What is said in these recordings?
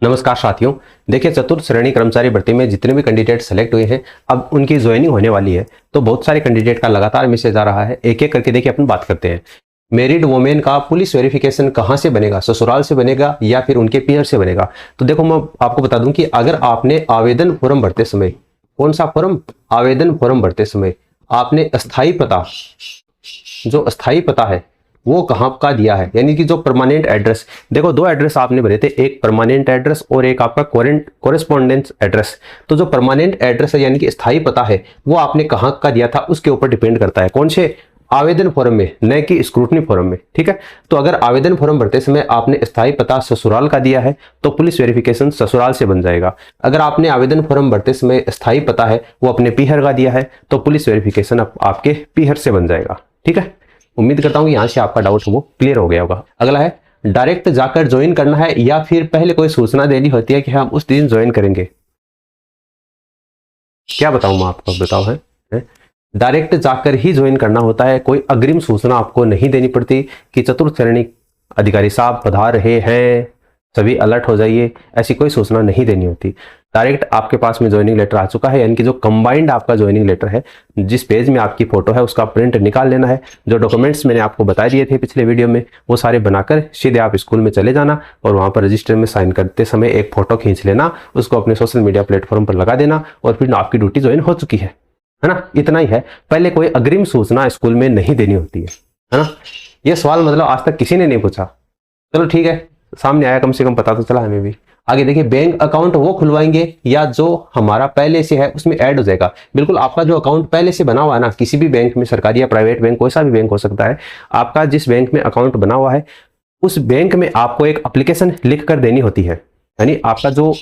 नमस्कार साथियों, देखिए चतुर्थ श्रेणी कर्मचारी भर्ती में जितने भी कैंडिडेट सेलेक्ट हुए हैं अब उनकी ज्वाइनिंग होने वाली है। तो बहुत सारे कैंडिडेट का लगातार मैसेज आ रहा है। एक एक करके देखिए अपन बात करते हैं। मैरिड वुमेन का पुलिस वेरिफिकेशन कहां से बनेगा, ससुराल से बनेगा या फिर उनके पीयर से बनेगा। तो देखो मैं आपको बता दूं कि अगर आपने आवेदन फॉर्म भरते समय, कौन सा फॉर्म, आवेदन फॉर्म भरते समय आपने अस्थायी पता, जो अस्थायी पता है वो कहाँ का दिया है, यानी कि जो परमानेंट एड्रेस, देखो दो एड्रेस आपने भरे थे, एक परमानेंट एड्रेस और एक आपका कोरेस्पॉन्डेंस एड्रेस। तो जो परमानेंट एड्रेस है यानी कि स्थायी पता है वो आपने कहाँ का दिया था उसके ऊपर डिपेंड करता है। कौन से, आवेदन फॉर्म में, न कि स्क्रूटनी फॉर्म में। ठीक है, तो अगर आवेदन फॉर्म भरते समय आपने स्थायी पता ससुराल का दिया है तो पुलिस वेरिफिकेशन ससुराल से बन जाएगा। अगर आपने आवेदन फॉर्म भरते समय स्थायी पता है वो अपने पीहर का दिया है तो पुलिस वेरिफिकेशन आपके पीहर से बन जाएगा। ठीक है, उम्मीद करता हूं कि यहां से आपका डाउट वो क्लियर हो गया होगा। अगला है, डायरेक्ट जाकर ज्वाइन करना है या फिर पहले कोई सूचना देनी होती है कि हम उस दिन ज्वाइन करेंगे। क्या बताऊं मैं आपको, बताओ है? डायरेक्ट जाकर ही ज्वाइन करना होता है, कोई अग्रिम सूचना आपको नहीं देनी पड़ती कि चतुर्थ श्रेणी अधिकारी साहब पधार रहे हैं, सभी अलर्ट हो जाइए, ऐसी कोई सूचना नहीं देनी होती। डायरेक्ट आपके पास में ज्वाइनिंग लेटर आ चुका है, यानी कि जो कंबाइंड आपका ज्वाइनिंग लेटर है, जिस पेज में आपकी फोटो है उसका प्रिंट निकाल लेना है। जो डॉक्यूमेंट्स मैंने आपको बता दिए थे पिछले वीडियो में वो सारे बनाकर सीधे आप स्कूल में चले जाना और वहां पर रजिस्टर में साइन करते समय एक फोटो खींच लेना, उसको अपने सोशल मीडिया प्लेटफॉर्म पर लगा देना और फिर आपकी ड्यूटी ज्वाइन हो चुकी है ना। इतना ही है, पहले कोई अग्रिम सूचना स्कूल में नहीं देनी होती है ना। ये सवाल मतलब आज तक किसी ने नहीं पूछा, चलो ठीक है, सामने आया, कम से कम पता तो चला हमें भी। आगे देखिए, बैंक अकाउंट वो खुलवाएंगे या जो हमारा पहले से है उसमें ऐड हो जाएगा। बिल्कुल, आपका जो अकाउंट पहले से बना हुआ है ना, किसी भी बैंक में, सरकारी या प्राइवेट बैंक, कोई सा भी बैंक हो सकता है, आपका जिस बैंक में अकाउंट बना हुआ है उस बैंक में आपको एक एप्लीकेशन लिख कर देनी होती है। यानी आपका जो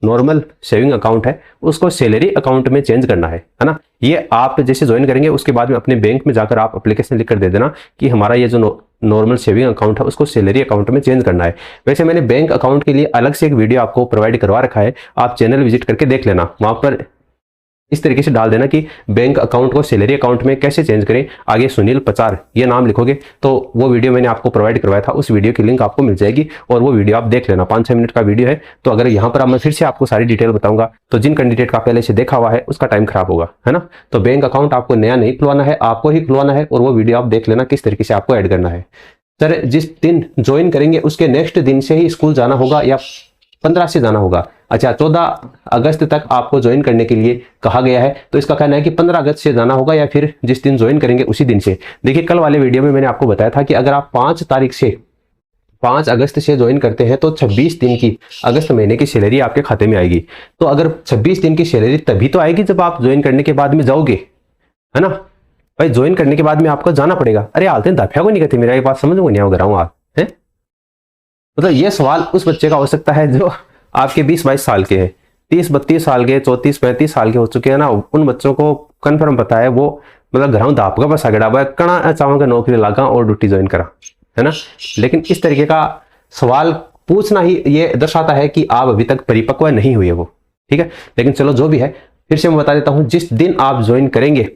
नॉर्मल सेविंग अकाउंट है उसको सैलरी अकाउंट में चेंज करना है ना। ये आप जैसे ज्वाइन करेंगे उसके बाद में अपने बैंक में जाकर आप एप्लीकेशन लिख कर दे देना कि हमारा ये जो नॉर्मल सेविंग अकाउंट है उसको सैलरी अकाउंट में चेंज करना है। वैसे मैंने बैंक अकाउंट के लिए अलग से एक वीडियो आपको प्रोवाइड करवा रखा है, आप चैनल विजिट करके देख लेना। वहां पर इस तरीके से डाल देना कि बैंक अकाउंट को सैलरी अकाउंट में कैसे चेंज करें, आगे सुनील पचार ये नाम लिखोगे तो वो वीडियो मैंने आपको प्रोवाइड करवाया था, उस वीडियो की लिंक आपको मिल जाएगी और वो वीडियो आप देख लेना। 5-6 मिनट का वीडियो है। तो अगर यहाँ पर मैं फिर से आपको सारी डिटेल बताऊंगा तो जिन कैंडिडेट का पहले से देखा हुआ है उसका टाइम खराब होगा, है ना। तो बैंक अकाउंट आपको नया नहीं खुलवाना है, आपको ही खुलवाना है और वो वीडियो आप देख लेना किस तरीके से आपको ऐड करना है। सर जिस दिन ज्वाइन करेंगे उसके नेक्स्ट दिन से ही स्कूल जाना होगा या 15 से जाना होगा? अच्छा, 14 अगस्त तक आपको ज्वाइन करने के लिए कहा गया है, तो इसका कहना है कि 15 अगस्त से जाना होगा या फिर जिस दिन ज्वाइन करेंगे उसी दिन से। देखिए कल वाले वीडियो में मैंने आपको बताया था कि अगर आप 5 अगस्त से ज्वाइन करते हैं तो 26 दिन की अगस्त महीने की सैलरी आपके खाते में आएगी। तो अगर 26 दिन की सैलरी तभी तो आएगी जब आप ज्वाइन करने के बाद में जाओगे, है ना भाई। ज्वाइन करने के बाद में आपको जाना पड़ेगा। अरे हालते दाफिया को नहीं कहते, मेरा ये बात समझ में नहीं आ रहा हूँ आप है। मतलब ये सवाल उस बच्चे का हो सकता है जो आपके 20-22 साल के हैं, 30-32 साल के, 34-35 साल के हो चुके हैं ना। उन बच्चों को कन्फर्म पता है, वो मतलब घरों दाप का बस आगड़ा हुआ कणा चाहूंगा नौकरी लगा और ड्यूटी ज्वाइन करा, है ना। लेकिन इस तरीके का सवाल पूछना ही ये दर्शाता है कि आप अभी तक परिपक्व नहीं हुए वो। ठीक है, लेकिन चलो जो भी है, फिर से मैं बता देता हूं, जिस दिन आप ज्वाइन करेंगे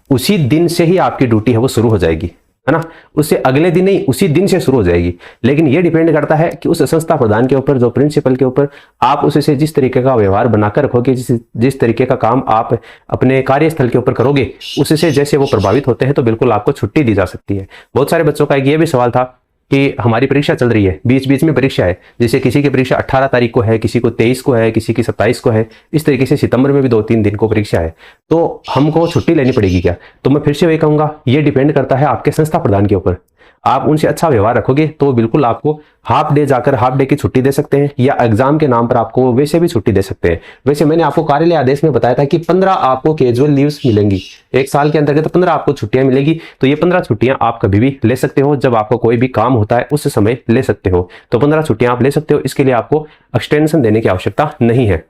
उसी दिन से ही आपकी ड्यूटी है वो शुरू हो जाएगी, है ना। उससे अगले दिन नहीं, उसी दिन से शुरू हो जाएगी। लेकिन ये डिपेंड करता है कि उस संस्था प्रधान के ऊपर, जो प्रिंसिपल के ऊपर, आप उससे जिस तरीके का व्यवहार बनाकर रखोगे, जिस तरीके का काम आप अपने कार्यस्थल के ऊपर करोगे, उससे जैसे वो प्रभावित होते हैं तो बिल्कुल आपको छुट्टी दी जा सकती है। बहुत सारे बच्चों का ये भी सवाल था कि हमारी परीक्षा चल रही है, बीच बीच में परीक्षा है, जैसे किसी की परीक्षा 18 तारीख को है, किसी को 23 को है, किसी की 27 को है, इस तरीके से सितंबर में भी 2-3 दिन को परीक्षा है, तो हमको छुट्टी लेनी पड़ेगी क्या? तो मैं फिर से वही कहूंगा, ये डिपेंड करता है आपके संस्था प्रधान के ऊपर। आप उनसे अच्छा व्यवहार रखोगे तो बिल्कुल आपको हाफ डे जाकर हाफ डे की छुट्टी दे सकते हैं या एग्जाम के नाम पर आपको वैसे भी छुट्टी दे सकते हैं। वैसे मैंने आपको कार्यालय आदेश में बताया था कि 15 आपको कैजुअल लीव्स मिलेंगी, एक साल के अंतर्गत 15 आपको छुट्टियां मिलेगी। तो ये 15 छुट्टियां आप कभी भी ले सकते हो, जब आपको कोई भी काम होता है उस समय ले सकते हो। तो 15 छुट्टियां आप ले सकते हो, इसके लिए आपको एक्सटेंशन देने की आवश्यकता नहीं है।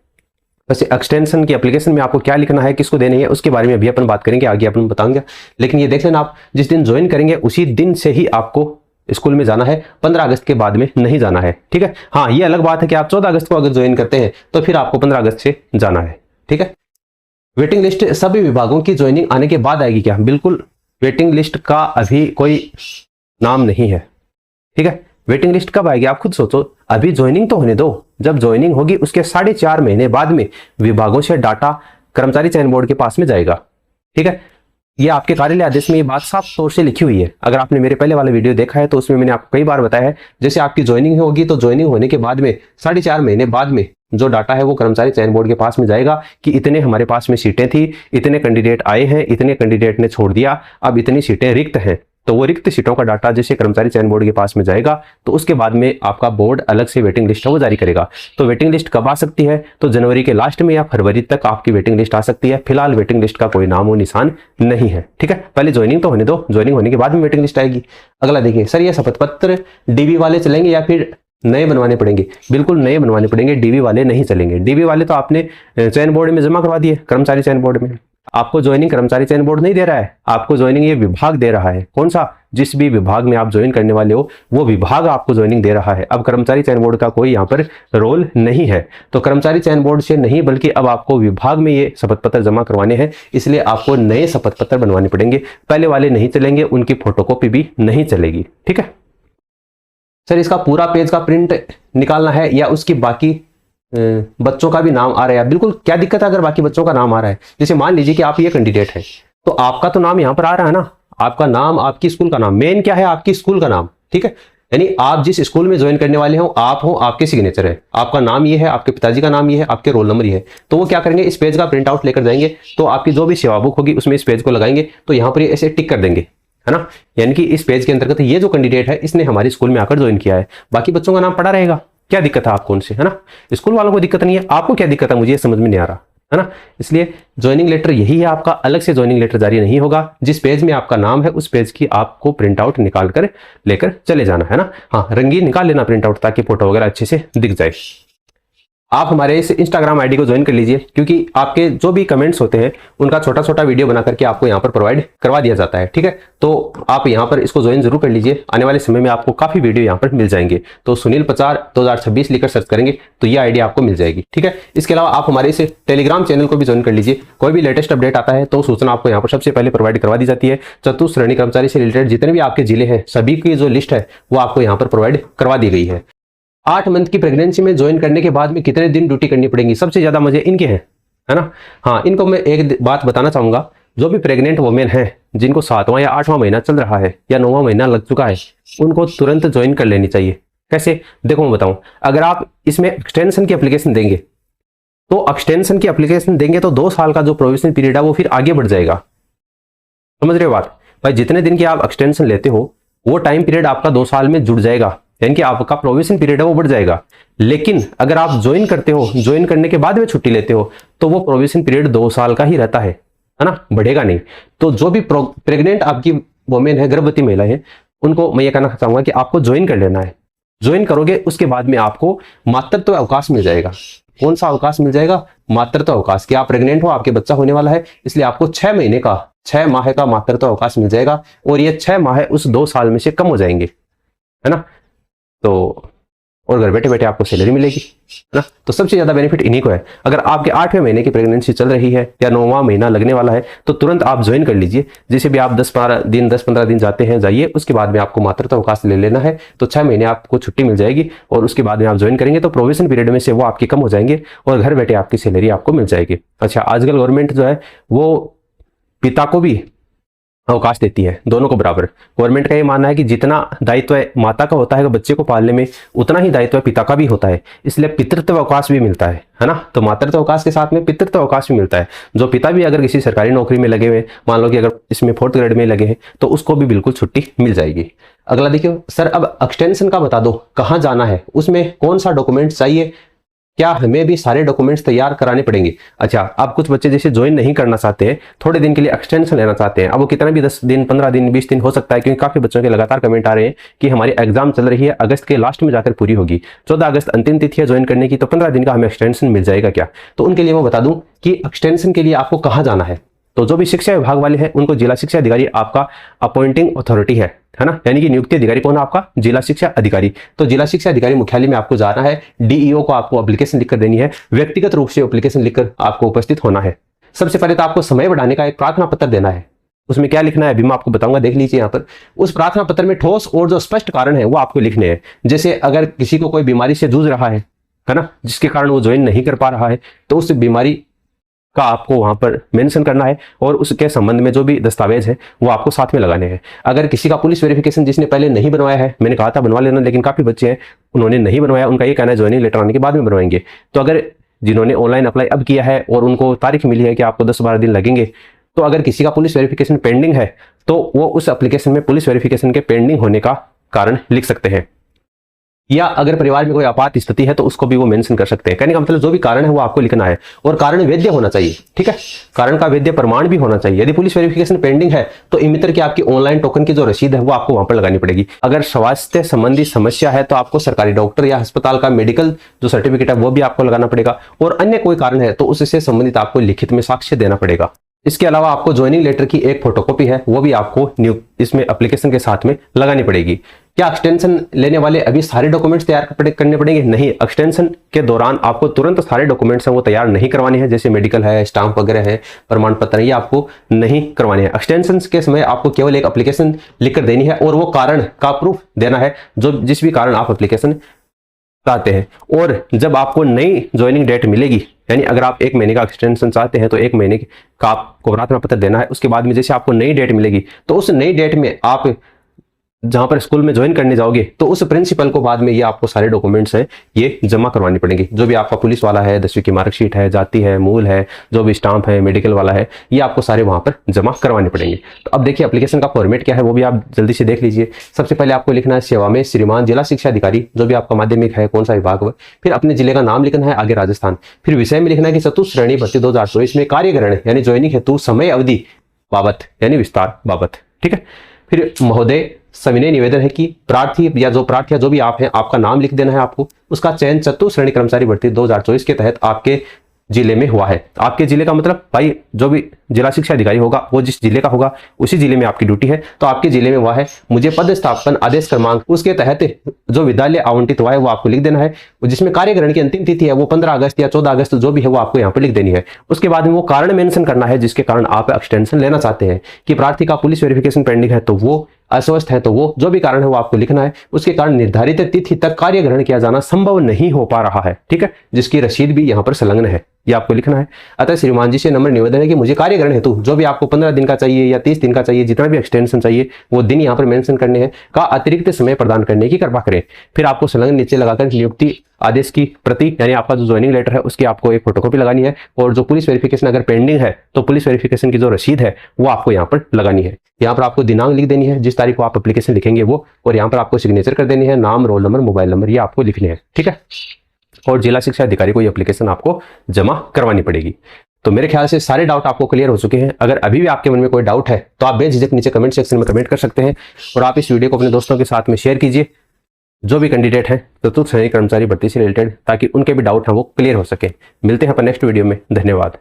वैसे एक्सटेंशन की एप्लीकेशन में आपको क्या लिखना है, किसको देनी है, उसके बारे में अभी अपन बात करेंगे, आगे अपन बताएंगे। लेकिन ये देख लेना, आप जिस दिन ज्वाइन करेंगे उसी दिन से ही आपको स्कूल में जाना है, 15 अगस्त के बाद में नहीं जाना है। ठीक है, हाँ ये अलग बात है कि आप 14 अगस्त को अगर ज्वाइन करते हैं तो फिर आपको 15 अगस्त से जाना है। ठीक है, वेटिंग लिस्ट सभी विभागों की ज्वाइनिंग आने के बाद आएगी क्या? बिल्कुल, वेटिंग लिस्ट का अभी कोई नाम नहीं है। ठीक है, वेटिंग लिस्ट कब आएगी आप खुद सोचो, अभी ज्वाइनिंग तो होने दो, जब ज्वाइनिंग होगी उसके 4.5 महीने बाद में विभागों से डाटा कर्मचारी चयन बोर्ड के पास में जाएगा। ठीक है, ये आपके कार्यालय आदेश में ये बात साफ तौर से लिखी हुई है। अगर आपने मेरे पहले वाला वीडियो देखा है तो उसमें मैंने आपको कई बार बताया है, जैसे आपकी ज्वाइनिंग होगी तो ज्वाइनिंग होने के बाद में 4.5 महीने बाद में जो डाटा है वो कर्मचारी चयन बोर्ड के पास में जाएगा कि इतने हमारे पास में सीटें थी, इतने कैंडिडेट आए हैं, इतने कैंडिडेट ने छोड़ दिया, अब इतनी सीटें रिक्त हैं। तो वो रिक्त सीटों का डाटा जैसे कर्मचारी चयन बोर्ड के पास में जाएगा तो उसके बाद में आपका बोर्ड अलग से वेटिंग लिस्ट है वो जारी करेगा। तो वेटिंग लिस्ट कब आ सकती है, तो जनवरी के लास्ट में या फरवरी तक आपकी वेटिंग लिस्ट आ सकती है। फिलहाल वेटिंग लिस्ट का कोई नामो निशान नहीं है। ठीक है, पहले ज्वाइनिंग तो होने दो, ज्वाइनिंग होने के बाद में वेटिंग लिस्ट आएगी। अगला देखिए सर, ये शपथ पत्र डीबी वाले चलेंगे या फिर नए बनवाने पड़ेंगे? बिल्कुल नए बनवाने पड़ेंगे, डीबी वाले नहीं चलेंगे। डीबी वाले तो आपने चयन बोर्ड में जमा करवा दिए, कर्मचारी चयन बोर्ड में। आपको ज्वाइनिंग कर्मचारी चयन बोर्ड नहीं दे रहा है, आपको ज्वाइनिंग ये विभाग दे रहा है। कौन सा? जिस भी विभाग में आप ज्वाइन करने वाले हो वो विभाग आपको ज्वाइनिंग दे रहा है। अब कर्मचारी चयन बोर्ड का कोई यहाँ पर रोल नहीं है। तो कर्मचारी चयन बोर्ड से नहीं बल्कि अब आपको विभाग में ये शपथ पत्र जमा करवाने हैं, इसलिए आपको नए शपथ पत्र बनवाने पड़ेंगे। पहले वाले नहीं चलेंगे, उनकी फोटोकॉपी भी नहीं चलेगी। ठीक है सर, इसका पूरा पेज का प्रिंट निकालना है या उसकी बाकी बच्चों का भी नाम आ रहा है? बिल्कुल, क्या दिक्कत है अगर बाकी बच्चों का नाम आ रहा है? जैसे मान लीजिए कि आप ये कैंडिडेट है तो आपका तो नाम यहाँ पर आ रहा है ना, आपका नाम, आपकी स्कूल का नाम, मेन क्या है आपकी स्कूल का नाम। ठीक है, यानी आप जिस स्कूल में ज्वाइन करने वाले हो आप हो, आपके सिग्नेचर है, आपका नाम ये है, आपके पिताजी का नाम ये है, आपके रोल नंबर ये है। तो वो क्या करेंगे, इस पेज का प्रिंट आउट लेकर जाएंगे, तो आपकी जो भी सेवा बुक होगी उसमें इस पेज को लगाएंगे, तो यहाँ पर ये ऐसे टिक कर देंगे, है ना। यानी कि इस पेज के अंतर्गत ये जो कैंडिडेट है इसने हमारी स्कूल में आकर ज्वाइन किया है, बाकी बच्चों का नाम पड़ा रहेगा। क्या दिक्कत है आपको उनसे, है ना? स्कूल वालों को दिक्कत नहीं है, आपको क्या दिक्कत है मुझे ये समझ में नहीं आ रहा, है ना। इसलिए ज्वाइनिंग लेटर यही है आपका, अलग से ज्वाइनिंग लेटर जारी नहीं होगा। जिस पेज में आपका नाम है उस पेज की आपको प्रिंट आउट निकाल कर लेकर चले जाना, है ना। हाँ, रंगीन निकाल लेना प्रिंट आउट, ताकि फोटो वगैरह अच्छे से दिख जाए। आप हमारे इस इंस्टाग्राम आईडी को ज्वाइन कर लीजिए, क्योंकि आपके जो भी कमेंट्स होते हैं उनका छोटा छोटा वीडियो बना करके आपको यहाँ पर प्रोवाइड करवा दिया जाता है। ठीक है, तो आप यहाँ पर इसको ज्वाइन जरूर कर लीजिए, आने वाले समय में आपको काफी वीडियो यहाँ पर मिल जाएंगे। तो सुनील पचार 2026 लिखकर सर्च करेंगे तो ये आईडी आपको मिल जाएगी। ठीक है, इसके अलावा आप हमारे इस टेलीग्राम चैनल को भी ज्वाइन कर लीजिए। कोई भी लेटेस्ट अपडेट आता है तो सूचना आपको यहाँ पर सबसे पहले प्रोवाइड करवा दी जाती है। चतुर्थ श्रेणी कर्मचारी से रिलेटेड जितने भी आपके जिले हैं सभी की जो लिस्ट है वो आपको यहाँ पर प्रोवाइड करवा दी गई है। 8 मंथ की प्रेगनेंसी में ज्वाइन करने के बाद में कितने दिन ड्यूटी करनी पड़ेगी? सबसे ज्यादा मजे इनके हैं, है ना। हाँ, इनको मैं एक बात बताना चाहूंगा, जो भी प्रेग्नेंट वुमेन है जिनको 7वां या 8वां महीना चल रहा है या 9वां महीना लग चुका है, उनको तुरंत ज्वाइन कर लेनी चाहिए। कैसे? देखो मैं बताऊं, अगर आप इसमें एक्सटेंशन की एप्लीकेशन देंगे तो एक्सटेंशन की एप्लीकेशन देंगे तो 2 साल का जो प्रोविजन पीरियड है वो फिर आगे बढ़ जाएगा। समझ रहे हो बात भाई? जितने दिन की आप एक्सटेंशन लेते हो वो टाइम पीरियड आपका 2 साल में जुड़ जाएगा, यानी कि आपका प्रोविजन पीरियड है वो बढ़ जाएगा। लेकिन अगर आप ज्वाइन करते हो, ज्वाइन करने के बाद में छुट्टी लेते हो तो वो प्रोविजन पीरियड 2 साल का ही रहता है ना, बढ़ेगा नहीं। तो जो भी प्रेग्नेंट आपकी वुमेन है, गर्भवती महिला है, उनको मैं ये कहना चाहूंगा कि आपको ज्वाइन कर लेना है। ज्वाइन करोगे उसके बाद में आपको मातृत्व अवकाश मिल जाएगा। कौन सा अवकाश मिल जाएगा? मातृत्व अवकाश। कि आप प्रेग्नेंट हो, आपके बच्चा होने वाला है, इसलिए आपको 6 माह का मातृत्व अवकाश मिल जाएगा, और ये 6 माह उस 2 साल में से कम हो जाएंगे, है ना। तो और घर बैठे बैठे आपको सैलरी मिलेगी, है ना। तो सबसे ज्यादा बेनिफिट इन्हीं को है। अगर आपके 8वें महीने की प्रेगनेंसी चल रही है या 9वां महीना लगने वाला है तो तुरंत आप ज्वाइन कर लीजिए। जैसे भी आप 10-15 दिन जाते हैं जाइए, उसके बाद में आपको मातृत्व अवकाश ले लेना है, तो 6 महीने आपको छुट्टी मिल जाएगी, और उसके बाद में आप ज्वाइन करेंगे तो प्रोविजन पीरियड में से वो आपके कम हो जाएंगे और घर बैठे आपकी सैलरी आपको मिल जाएगी। अच्छा, आजकल गवर्नमेंट जो है वो पिता को भी अवकाश देती है, दोनों को बराबर। गवर्नमेंट का ये मानना है कि जितना दायित्व माता का होता है बच्चे को पालने में, उतना ही दायित्व पिता का भी होता है, इसलिए पितृत्व अवकाश भी मिलता है ना। तो मातृत्व अवकाश के साथ में पितृत्व अवकाश भी मिलता है। जो पिता भी अगर किसी सरकारी नौकरी में लगे हुए, मान लो कि अगर इसमें 4th ग्रेड में लगे हैं, तो उसको भी बिल्कुल छुट्टी मिल जाएगी। अगला देखिए सर, अब एक्सटेंशन का बता दो, कहाँ जाना है, उसमें कौन सा डॉक्यूमेंट चाहिए, क्या हमें भी सारे डॉक्यूमेंट्स तैयार कराने पड़ेंगे? अच्छा, अब कुछ बच्चे जैसे ज्वाइन नहीं करना चाहते हैं, थोड़े दिन के लिए एक्सटेंशन लेना चाहते हैं, अब वो कितना भी 10 दिन, 15 दिन, 20 दिन हो सकता है, क्योंकि काफी बच्चों के लगातार कमेंट आ रहे हैं कि हमारी एग्जाम चल रही है, अगस्त के लास्ट में जाकर पूरी होगी, 14 अगस्त अंतिम तिथि है ज्वाइन करने की, तो 15 दिन का हमें एक्सटेंशन मिल जाएगा क्या? तो उनके लिए मैं बता दूं कि एक्सटेंशन के लिए आपको कहाँ जाना है। तो जो भी शिक्षा विभाग वाले हैं उनको जिला शिक्षा अधिकारी आपका अपॉइंटिंग अथॉरिटी है ना, यानी कि नियुक्ति अधिकारी कौन है आपका? जिला शिक्षा अधिकारी। तो जिला शिक्षा अधिकारी मुख्यालय में आपको जाना है, डीईओ को आपको एप्लीकेशन लिखकर देनी है, व्यक्तिगत रूप से एप्लीकेशन लिखकर आपको उपस्थित होना है। सबसे पहले तो आपको समय बढ़ाने का एक प्रार्थना पत्र देना है। उसमें क्या लिखना है अभी मैं आपको बताऊंगा, देख लीजिए यहाँ पर। उस प्रार्थना पत्र में ठोस और जो स्पष्ट कारण है वो आपको लिखने हैं। जैसे अगर किसी को कोई बीमारी से जूझ रहा है ना, जिसके कारण वो ज्वाइन नहीं कर पा रहा है, तो उस बीमारी का आपको वहां पर मेंशन करना है और उसके संबंध में जो भी दस्तावेज है वो आपको साथ में लगाने हैं। अगर किसी का पुलिस वेरिफिकेशन जिसने पहले नहीं बनवाया है, मैंने कहा था बनवा लेना, लेकिन काफी बच्चे हैं उन्होंने नहीं बनवाया, उनका ये कहना है ज्वाइनिंग लेटर आने के बाद में बनवाएंगे। तो अगर जिन्होंने ऑनलाइन अप्लाई अब किया है और उनको तारीख मिली है कि आपको 10-12 दिन लगेंगे, तो अगर किसी का पुलिस वेरिफिकेशन पेंडिंग है तो वो उस एप्लीकेशन में पुलिस वेरिफिकेशन के पेंडिंग होने का कारण लिख सकते हैं। या अगर परिवार में कोई आपात स्थिति है तो उसको भी वो मेंशन कर सकते हैं। कहने का मतलब जो भी कारण है वो आपको लिखना है और कारण वैध होना चाहिए, ठीक है, कारण का वैध प्रमाण भी होना चाहिए। यदि पुलिस वेरिफिकेशन पेंडिंग है तो ई-मित्र की आपकी ऑनलाइन टोकन की जो रसीद है वो आपको वहां पर लगानी पड़ेगी। अगर स्वास्थ्य संबंधी समस्या है तो आपको सरकारी डॉक्टर या अस्पताल का मेडिकल जो सर्टिफिकेट है वो भी आपको लगाना पड़ेगा, और अन्य कोई कारण है तो उससे संबंधित आपको लिखित में साक्ष्य देना पड़ेगा। इसके अलावा आपको ज्वाइनिंग लेटर की एक फोटोकॉपी है वो भी आपको इसमें एप्लीकेशन के साथ में लगानी पड़ेगी। क्या एक्सटेंशन लेने वाले अभी सारे डॉक्यूमेंट्स तैयार करने पड़ेंगे? नहीं, एक्सटेंशन के दौरान आपको तुरंत सारे डॉक्यूमेंट्स हैं वो तैयार नहीं करवाने हैं, जैसे मेडिकल है, स्टाम्प वगैरह है, प्रमाण पत्र है, ये आपको नहीं करवाने हैं। एक्सटेंशन के समय आपको केवल एक एप्लीकेशन लिखकर देनी है और वो कारण का प्रूफ देना है, जो जिस भी कारण आप एप्लीकेशन चाहते हैं। और जब आपको नई ज्वाइनिंग डेट मिलेगी, यानी अगर आप 1 महीने का एक्सटेंशन चाहते हैं तो 1 महीने का आपको प्रार्थना पत्र देना है। उसके बाद में जैसे आपको नई डेट मिलेगी तो उस नई डेट में आप जहां पर स्कूल में ज्वाइन करने जाओगे तो उस प्रिंसिपल को बाद में ये आपको सारे डॉक्यूमेंट्स हैं ये जमा करवानी पड़ेंगे। जो भी आपका पुलिस वाला है, 10वीं की मार्कशीट है, जाति है, मूल है, जो भी स्टाम्प है, मेडिकल वाला है, ये आपको सारे वहां पर जमा करवाने पड़ेंगे। तो अब देखिए एप्लीकेशन का फॉर्मेट क्या है वो भी आप जल्दी से देख लीजिए। सबसे पहले आपको लिखना है सेवा में श्रीमान जिला शिक्षा अधिकारी, जो भी आपका माध्यमिक है, कौन सा विभाग हो, फिर अपने जिले का नाम लिखना है, आगे राजस्थान, फिर विषय में लिखना है कि चतुर्थ श्रेणी भर्ती 2024 में कार्यग्रहण यानी ज्वाइनिंग हेतु समय अवधि बाबत यानी विस्तार बाबत, ठीक है। फिर महोदय सविनय निवेदन है कि प्रार्थी या जो प्रार्थी जो भी आप हैं आपका नाम लिख देना है, आपको उसका चयन चतुर्थ श्रेणी कर्मचारी भर्ती 2024 के तहत आपके जिले में हुआ है। आपके जिले का मतलब भाई जो भी जिला शिक्षा अधिकारी होगा वो जिस जिले का होगा उसी जिले में आपकी ड्यूटी है, तो आपके जिले में हुआ है। मुझे पद स्थापन आदेश क्रमांक उसके तहत जो विद्यालय आवंटित हुआ है वो आपको लिख देना है, जिसमें कार्यग्रहण की अंतिम तिथि है वो 15 अगस्त या 14 अगस्त जो भी है वो आपको यहाँ पर लिख देनी है। उसके बाद में वो कारण मेंशन करना है जिसके कारण आप एक्सटेंशन लेना चाहते हैं, कि प्रार्थी का पुलिस वेरिफिकेशन पेंडिंग है तो वो अस्वस्थ है तो वो जो भी कारण है वो आपको लिखना है। उसके कारण निर्धारित तिथि तक कार्य ग्रहण किया जाना संभव नहीं हो पा रहा है, ठीक है, जिसकी रसीद भी यहाँ पर संलग्न है, ये आपको लिखना है। अतः श्रीमान जी से नम्र निवेदन है कि मुझे कार्य ग्रहण हेतु जो भी आपको 15 दिन का चाहिए या 30 दिन का चाहिए, जितना भी एक्सटेंशन चाहिए वो दिन यहाँ पर मेंशन करने हैं, का अतिरिक्त समय प्रदान करने की कृपा करें। फिर आपको संलग्न नीचे लगाकर नियुक्ति आदेश की प्रति यानी आपका जो ज्वाइनिंग लेटर है उसकी आपको एक फोटोकॉपी लगानी है, और जो पुलिस वेरिफिकेशन अगर पेंडिंग है तो पुलिस वेरिफिकेशन की जो रसीद है वो आपको यहाँ पर लगानी है। यहाँ पर आपको दिनांक लिख देनी है जिस तारीख को आप एप्लीकेशन लिखेंगे वो, और यहाँ पर आपको सिग्नेचर कर देनी है, नाम, रोल नंबर, मोबाइल नंबर ये आपको लिखने हैं, ठीक है। और जिला शिक्षा अधिकारी को ये एप्लीकेशन आपको जमा करवानी पड़ेगी। तो मेरे ख्याल से सारे डाउट आपको क्लियर हो चुके हैं। अगर अभी भी आपके मन में कोई डाउट है तो आप बेझिझक नीचे कमेंट सेक्शन में कमेंट कर सकते हैं, और आप इस वीडियो को अपने दोस्तों के साथ में शेयर कीजिए जो भी कैंडिडेट है चतुर्थ श्रेणी कर्मचारी भर्ती से रिलेटेड, ताकि उनके भी डाउट हैं वो क्लियर हो सके। मिलते हैं अपन नेक्स्ट वीडियो में, धन्यवाद।